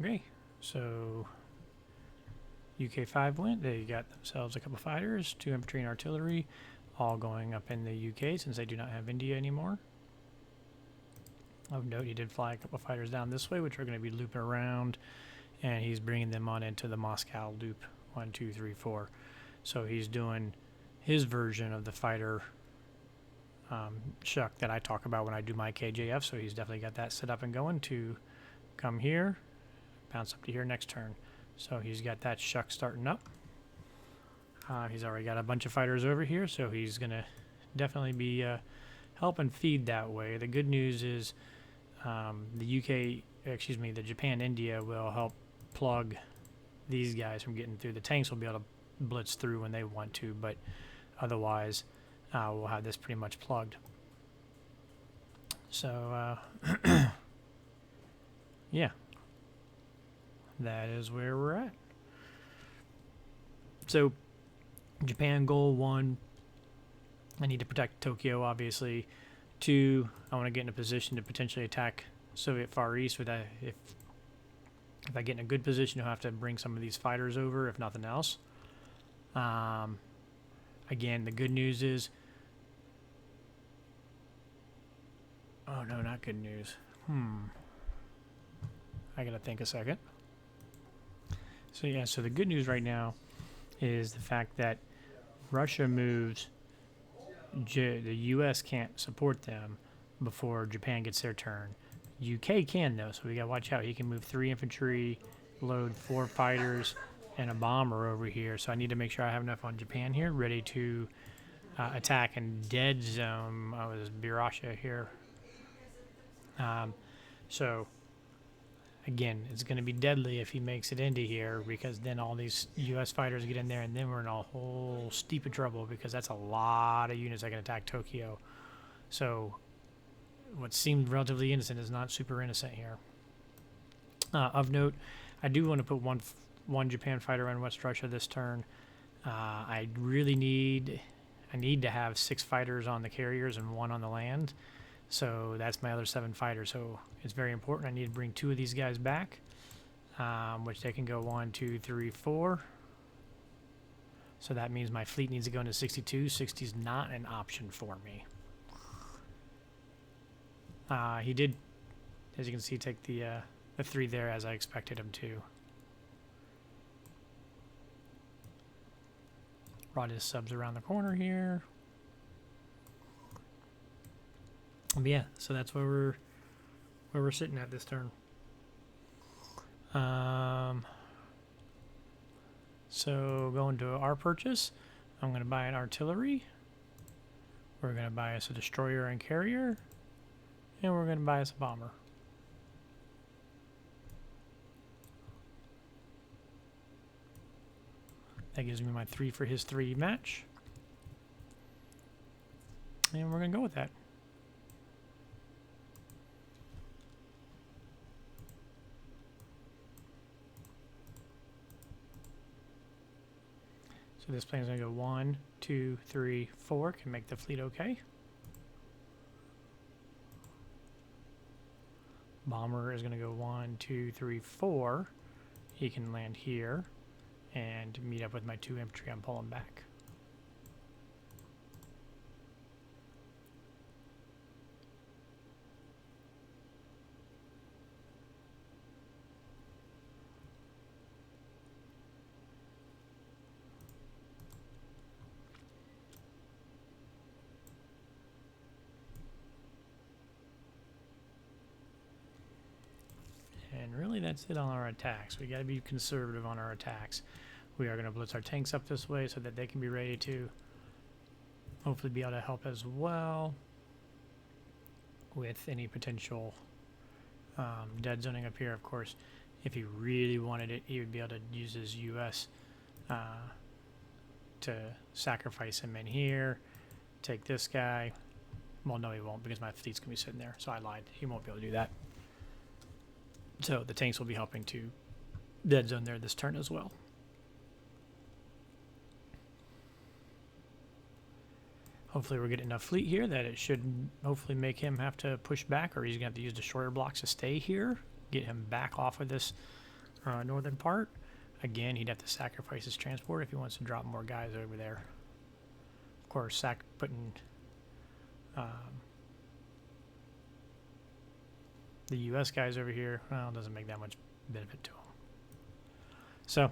Okay, so UK5 went. They got themselves a couple fighters, 2 infantry and artillery, all going up in the UK since they do not have India anymore. Of note, he did fly a couple fighters down this way, which are going to be looping around, and he's bringing them on into the Moscow loop. 1, 2, 3, 4. So he's doing his version of the fighter shuck that I talk about when I do my KJF. So he's definitely got that set up and going to come here, bounce up to here next turn. So he's got that shuck starting up. He's already got a bunch of fighters over here, so he's going to definitely be helping feed that way. The good news is the Japan India will help plug these guys from getting through. The tanks will be able to blitz through when they want to, but otherwise we'll have this pretty much plugged. So yeah, that is where we're at. So Japan goal 1, I need to protect Tokyo, obviously. 2, I want to get in a position to potentially attack Soviet Far East. With that, if I get in a good position, I'll have to bring some of these fighters over, if nothing else. Again, the good news is... Oh, no, not good news. I gotta think a second. So, yeah, so the good news right now is the fact that Russia moves... the U.S. can't support them before Japan gets their turn. UK can, though, so we got to watch out. He can move 3 infantry, load 4 fighters, and a bomber over here. So I need to make sure I have enough on Japan here, ready to attack and dead zone. Oh, there's Birasha here. So, again, it's going to be deadly if he makes it into here, because then all these U.S. fighters get in there, and then we're in a whole steep of trouble, because that's a lot of units that can attack Tokyo. So what seemed relatively innocent is not super innocent here. Of note, I do want to put one Japan fighter on West Russia this turn. I need to have 6 fighters on the carriers and 1 on the land. So that's my other 7 fighters. So it's very important. I need to bring 2 of these guys back, which they can go 1, 2, 3, 4. So that means my fleet needs to go into 62. 60 is not an option for me. He did, as you can see, take the 3 there as I expected him to. Brought his subs around the corner here. But yeah, so that's where we're sitting at this turn. So going to our purchase, I'm going to buy an artillery. We're going to buy us a destroyer and carrier, and we're going to buy us a bomber. That gives me my 3 for his 3 match, and we're going to go with that. So this plane's going to go 1, 2, 3, 4. Can make the fleet okay. Bomber is going to go 1, 2, 3, 4. He can land here and meet up with my 2 infantry I'm pulling back. And really that's it on our attacks. We got to be conservative on our attacks. We are going to blitz our tanks up this way so that they can be ready to hopefully be able to help as well with any potential dead zoning up here. Of course, if he really wanted it, he would be able to use his US to sacrifice him in here, take this guy. Well, no, he won't, because my fleet's going to be sitting there. So I lied. He won't be able to do that. So the tanks will be helping to dead zone there this turn as well. Hopefully we're getting enough fleet here that it should hopefully make him have to push back, or he's going to have to use destroyer blocks to stay here, get him back off of this northern part. Again, he'd have to sacrifice his transport if he wants to drop more guys over there. Of course, putting the U.S. guys over here, well, it doesn't make that much benefit to them. So,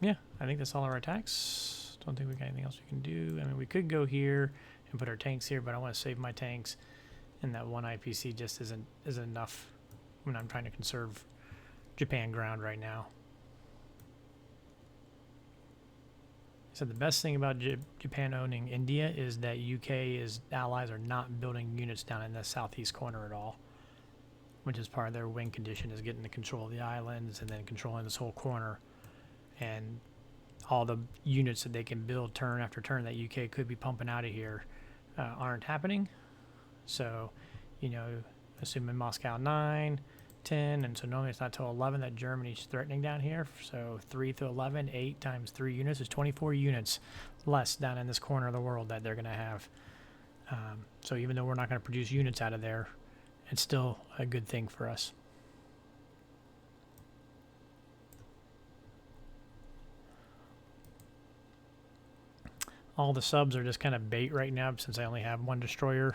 yeah, I think that's all our attacks. Don't think we got anything else we can do. I mean, we could go here and put our tanks here, but I want to save my tanks, and that one IPC just isn't enough when I'm trying to conserve Japan ground right now. So the best thing about Japan owning India is that UK's allies are not building units down in the southeast corner at all, which is part of their win condition, is getting the control of the islands and then controlling this whole corner. And all the units that they can build turn after turn that UK could be pumping out of here aren't happening. So, you know, assuming Moscow 9, 10, and so normally it's not till 11 that Germany's threatening down here. So 3 to 11, 8 times 3 units is 24 units less down in this corner of the world that they're going to have. So even though we're not going to produce units out of there, it's still a good thing for us. All the subs are just kind of bait right now since I only have one destroyer.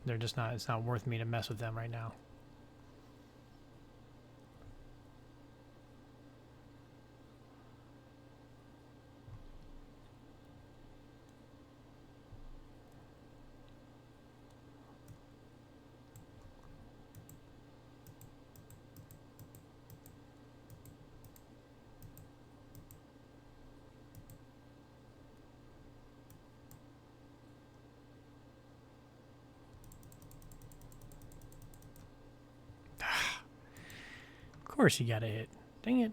They're just not, it's not worth me to mess with them right now. Of course you gotta hit. Dang it.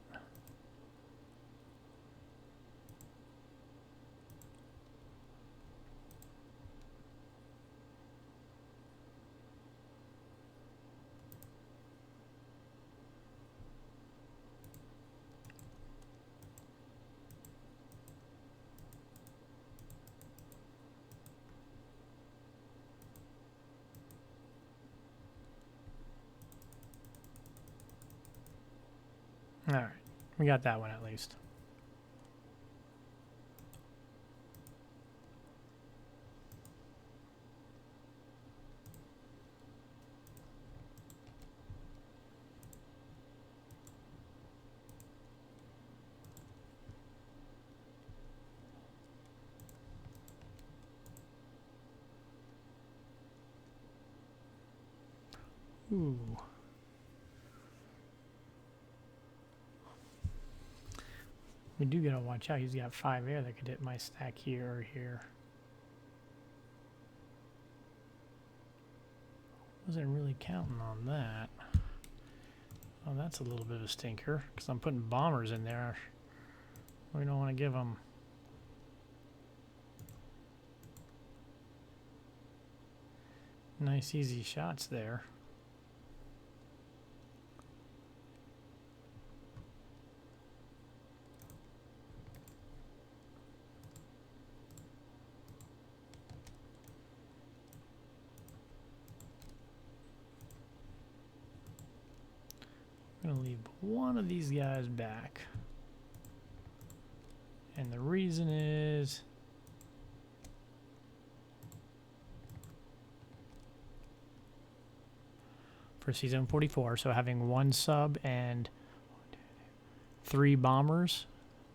Alright, we got that one at least. Ooh. We do gotta watch out. He's got 5 air that could hit my stack here or here. Wasn't really counting on that. Oh, that's a little bit of a stinker because I'm putting bombers in there. We don't want to give them. Nice easy shots there. I'm going to leave one of these guys back. And the reason is for season 44, so having 1 sub and 3 bombers,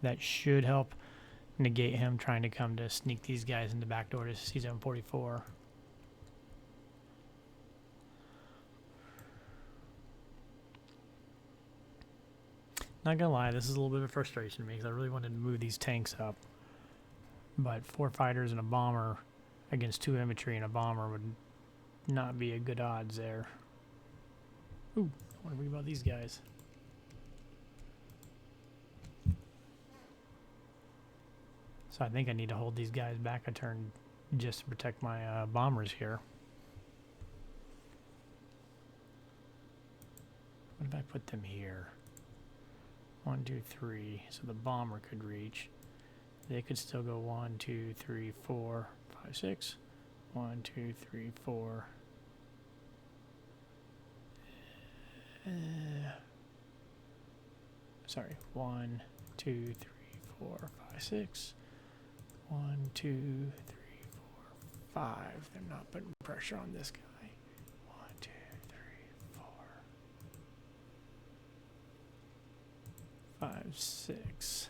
that should help negate him trying to come to sneak these guys in the back door to season 44. Not gonna lie, this is a little bit of frustration to me because I really wanted to move these tanks up. But 4 fighters and a bomber against 2 infantry and a bomber would not be a good odds there. Ooh, I want to read about these guys. So I think I need to hold these guys back a turn just to protect my bombers here. What if I put them here? 1, 2, 3. So the bomber could reach. They could still go 1, 2, 3, 4, 5, 6. 1, 2, 3, 4. sorry, 1, 2, 3, 4, 5, 6. 1, 2, 3, 4, 5. They're not putting pressure on this guy. 1, 2, 3, 4, 5, 6.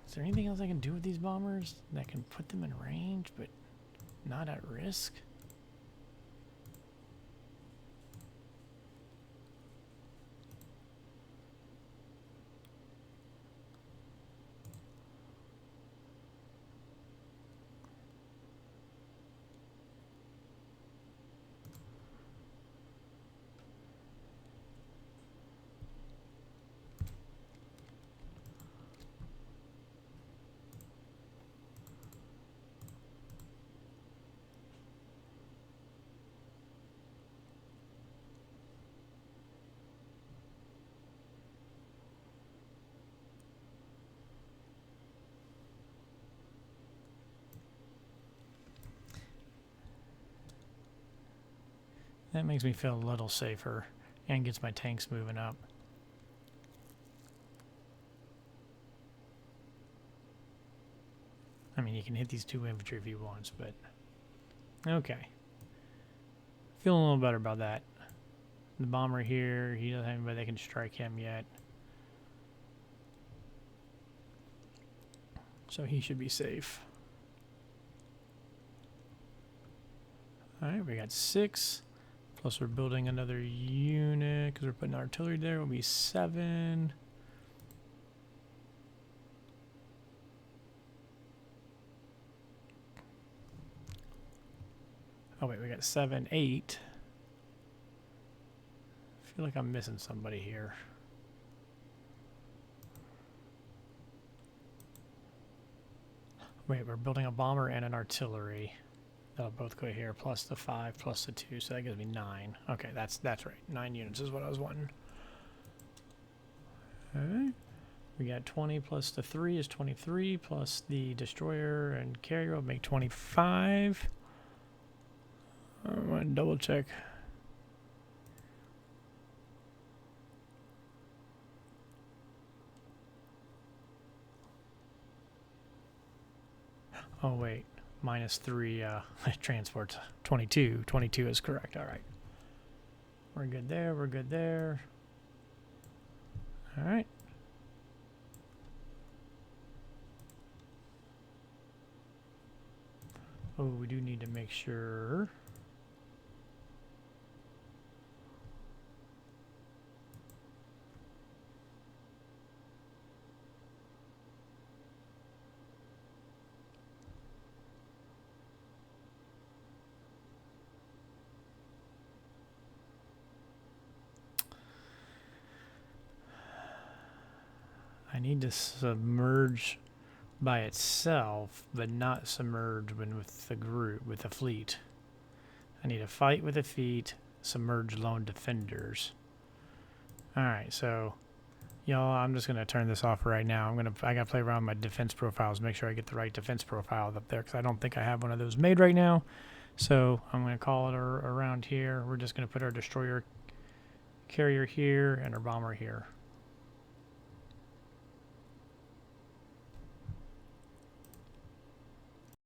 Is there anything else I can do with these bombers that can put them in range but not at risk? That makes me feel a little safer and gets my tanks moving up. I mean, you can hit these 2 infantry if he wants, but okay. Feeling a little better about that. The bomber here, he doesn't have anybody that can strike him yet. So he should be safe. Alright, we got 6. Plus we're building another unit because we're putting artillery there. It will be 7. Oh wait, we got 7, 8. I feel like I'm missing somebody here. Wait, we're building a bomber and an artillery. That'll both go here, plus the 5, plus the 2, so that gives me 9. Okay, that's right. 9 units is what I was wanting. Okay. We got 20 plus the 3 is 23, plus the destroyer and carrier will make 25. I'm going to double check. Oh, wait. Minus 3 transports. 22. 22 is correct. All right. We're good there. We're good there. All right. Oh, we do need to make sure. I need to submerge by itself, but not submerge when with the group, with the fleet. I need to fight with the fleet, submerge lone defenders. Alright, so y'all, I'm just gonna turn this off right now. I gotta play around with my defense profiles, make sure I get the right defense profile up there, because I don't think I have one of those made right now. So I'm gonna call it around here. We're just gonna put our destroyer carrier here and our bomber here.